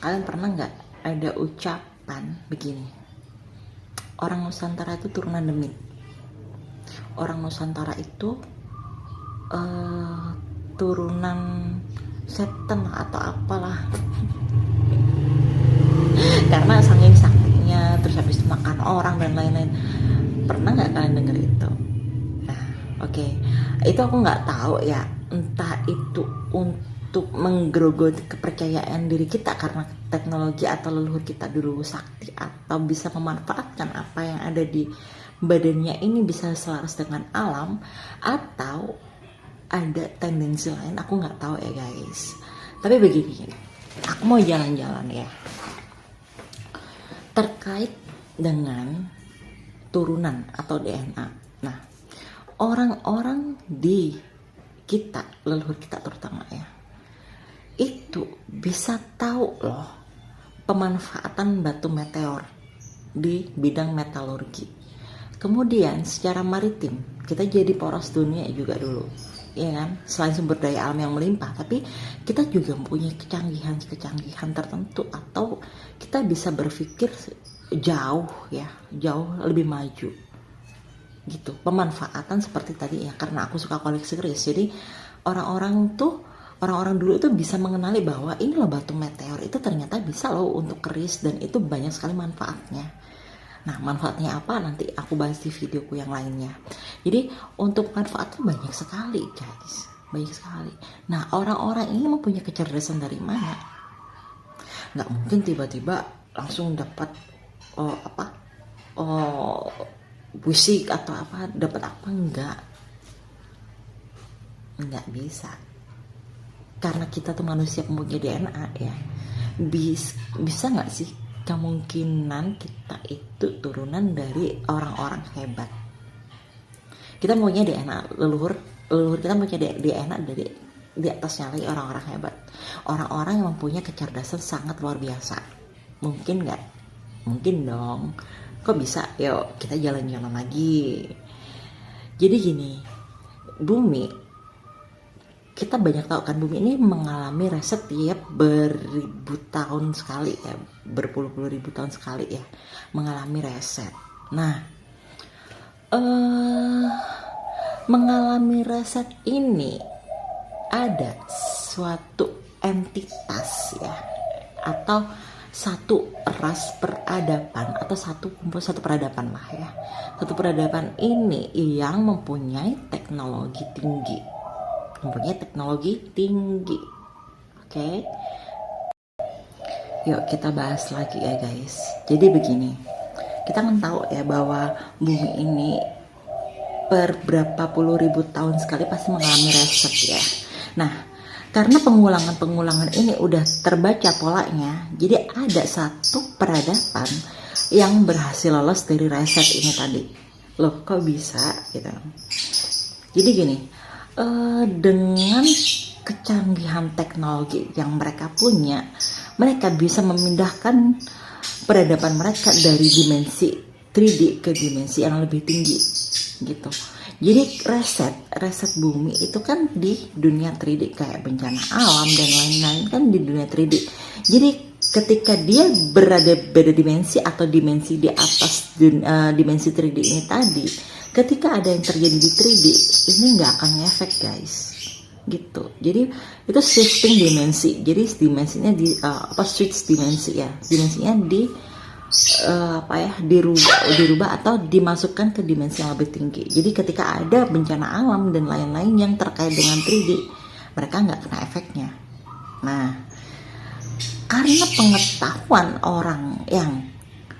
Kalian pernah nggak ada ucapan begini? Orang Nusantara itu turunan demit. Orang Nusantara itu turunan setan atau apalah. Karena saking saktinya, terus habis itu makan orang dan lain-lain. Pernah nggak kalian denger itu? Nah, oke. Itu aku nggak tahu ya. Entah itu untuk menggerogoti kepercayaan diri kita karena teknologi atau leluhur kita dulu sakti, atau bisa memanfaatkan apa yang ada di badannya ini bisa selaras dengan alam, atau ada tendensi lain, aku nggak tahu ya guys. Tapi begini, aku mau jalan-jalan ya terkait dengan turunan atau DNA. Nah, orang-orang di kita, leluhur kita terutama ya, itu bisa tahu loh pemanfaatan batu meteor di bidang metalurgi. Kemudian secara maritim kita jadi poros dunia juga dulu, ya kan? Selain sumber daya alam yang melimpah, tapi kita juga mempunyai kecanggihan tertentu, atau kita bisa berpikir jauh ya, jauh lebih maju gitu. Pemanfaatan seperti tadi ya, karena aku suka koleksi keris, jadi orang-orang dulu itu bisa mengenali bahwa ini loh batu meteor itu ternyata bisa loh untuk keris, dan itu banyak sekali manfaatnya. Nah, manfaatnya apa nanti aku bahas di videoku yang lainnya. Jadi untuk manfaatnya banyak sekali guys, banyak sekali. Nah, orang-orang ini mempunyai kecerdasan dari mana? Nggak mungkin tiba-tiba langsung dapat musik atau apa, dapat apa, nggak bisa. Karena kita tuh manusia mempunyai DNA ya. Bisa nggak sih kemungkinan kita itu turunan dari orang-orang hebat? Kita mempunyai DNA leluhur kita mempunyai DNA dari di atasnya lagi orang-orang hebat, orang-orang yang mempunyai kecerdasan sangat luar biasa. Mungkin nggak? Mungkin dong. Kok bisa? Yuk kita jalan-jalan lagi. Jadi gini, bumi, kita banyak tahu kan bumi ini mengalami reset tiap beribu tahun sekali ya, berpuluh-puluh ribu tahun sekali ya, mengalami reset. Nah, mengalami reset ini ada suatu entitas ya, atau satu ras peradaban, atau satu peradaban lah ya. Satu peradaban ini yang mempunyai teknologi tinggi. Oke. Yuk kita bahas lagi ya guys. Jadi begini, kita kan tahu ya bahwa bumi ini per berapa puluh ribu tahun sekali pasti mengalami reset ya. Nah, karena pengulangan ini udah terbaca polanya, jadi ada satu peradaban yang berhasil lolos dari reset ini tadi. Loh, kok bisa gitu? Jadi gini, dengan kecanggihan teknologi yang mereka punya, mereka bisa memindahkan peradaban mereka dari dimensi 3D ke dimensi yang lebih tinggi gitu. Jadi reset bumi itu kan di dunia 3D, kayak bencana alam dan lain-lain kan di dunia 3D. Jadi ketika dia berada beda dimensi atau dimensi di atas dimensi 3D ini tadi, ketika ada yang terjadi di 3D ini nggak akan ngefek guys gitu. Jadi itu shifting dimensi, jadi dimensinya switch dimensi ya, dimensinya dirubah atau dimasukkan ke dimensi yang lebih tinggi. Jadi ketika ada bencana alam dan lain-lain yang terkait dengan 3D, mereka nggak kena efeknya. Nah, karena pengetahuan orang yang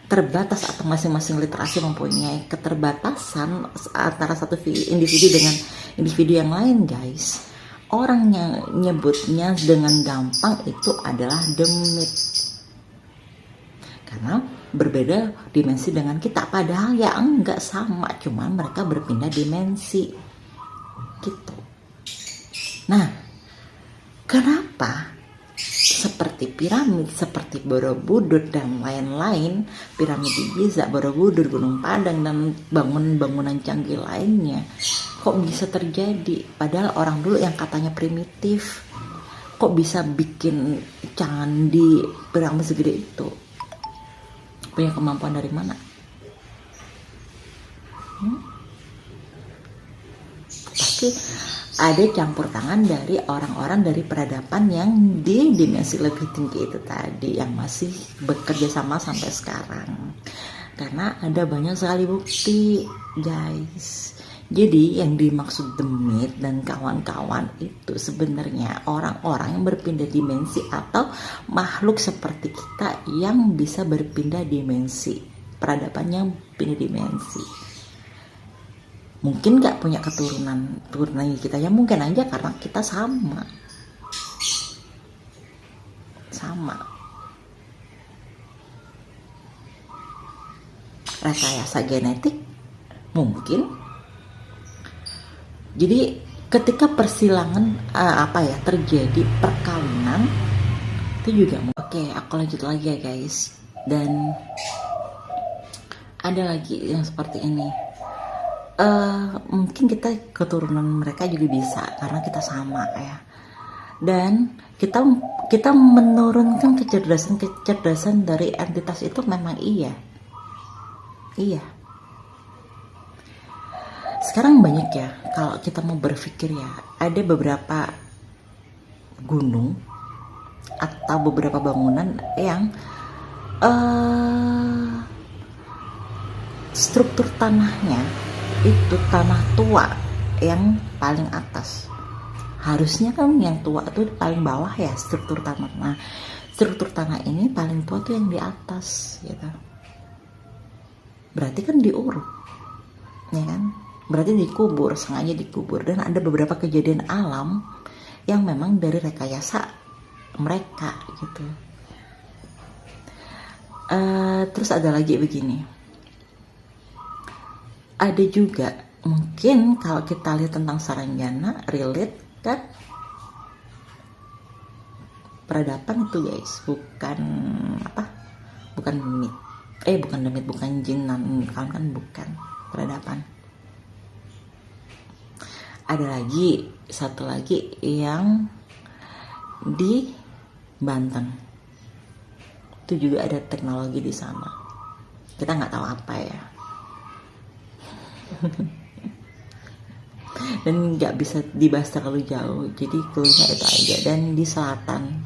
terbatas atau masing-masing literasi mempunyai keterbatasan antara satu individu dengan individu yang lain guys, orang yang nyebutnya dengan gampang itu adalah demit, karena berbeda dimensi dengan kita, padahal ya enggak sama, cuman mereka berpindah dimensi gitu. Nah, kenapa seperti piramid, seperti Borobudur dan lain-lain, piramid di Giza, Borobudur, Gunung Padang, dan bangunan canggih lainnya, kok bisa terjadi? Padahal orang dulu yang katanya primitif, kok bisa bikin candi piramid segede itu? Punya kemampuan dari mana? Pasti ada campur tangan dari orang-orang dari peradaban yang di dimensi lebih tinggi itu tadi, yang masih bekerja sama sampai sekarang. Karena ada banyak sekali bukti, guys. Jadi yang dimaksud The Myth dan kawan-kawan itu sebenarnya orang-orang yang berpindah dimensi atau makhluk seperti kita yang bisa berpindah dimensi, peradaban yang pindah dimensi. Mungkin gak punya keturunan kita, ya mungkin aja karena kita sama rekayasa genetik mungkin. Jadi ketika persilangan terjadi perkawinan itu juga oke, aku lanjut lagi ya guys. Dan ada lagi yang seperti ini, mungkin kita keturunan mereka juga bisa karena kita sama ya. Dan kita menurunkan kecerdasan dari entitas itu memang iya. Sekarang banyak ya, kalau kita mau berpikir ya, ada beberapa gunung atau beberapa bangunan yang struktur tanahnya itu tanah tua yang paling atas. Harusnya kan yang tua itu paling bawah ya struktur tanah. Nah, struktur tanah ini paling tua tuh yang di atas gitu. Berarti kan diuruk, ya kan? Berarti dikubur, sengaja dikubur. Dan ada beberapa kejadian alam yang memang dari rekayasa mereka gitu. Terus ada lagi begini, ada juga mungkin kalau kita lihat tentang Saranjana relate kan peradaban itu guys, bukan demit, bukan jinan kan bukan peradaban. Ada lagi satu lagi yang di Banten, itu juga ada teknologi di sana, kita nggak tahu apa ya. Dan nggak bisa dibahas terlalu jauh, jadi cluenya itu aja. Dan di selatan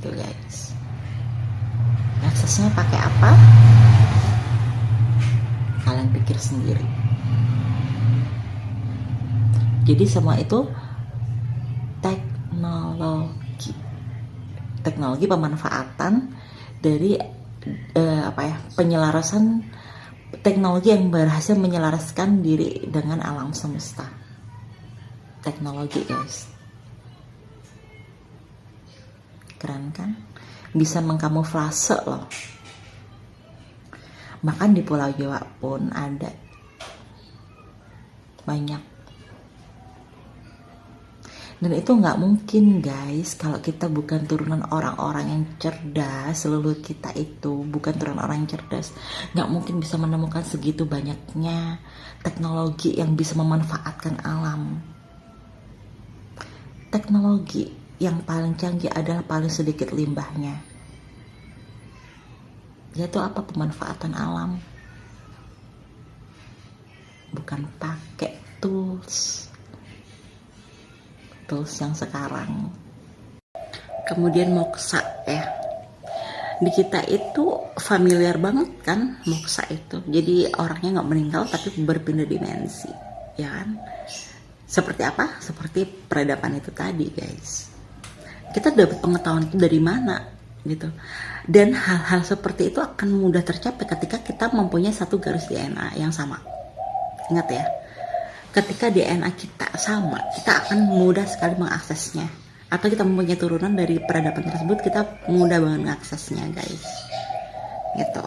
tuh guys, aksesnya pakai apa kalian pikir sendiri. Jadi semua itu teknologi pemanfaatan dari penyelarasan teknologi yang berhasil menyelaraskan diri dengan alam semesta. Teknologi guys, keren kan? Bisa mengkamuflase loh. Bahkan di Pulau Jawa pun ada banyak. Dan itu nggak mungkin guys kalau kita bukan turunan orang-orang yang cerdas. Seluruh kita itu bukan turunan orang yang cerdas, nggak mungkin bisa menemukan segitu banyaknya teknologi yang bisa memanfaatkan alam. Teknologi yang paling canggih adalah paling sedikit limbahnya, yaitu apa? Pemanfaatan alam, bukan pakai tools yang sekarang. Kemudian moksa ya, di kita itu familiar banget kan moksa itu. Jadi orangnya nggak meninggal tapi berpindah dimensi, ya kan? Seperti apa? Seperti peradaban itu tadi guys. Kita dapat pengetahuan itu dari mana gitu. Dan hal-hal seperti itu akan mudah tercapai ketika kita mempunyai satu garis DNA yang sama. Ingat ya, ketika DNA kita sama, kita akan mudah sekali mengaksesnya. Atau kita mempunyai turunan dari peradaban tersebut, kita mudah banget mengaksesnya guys. Gitu.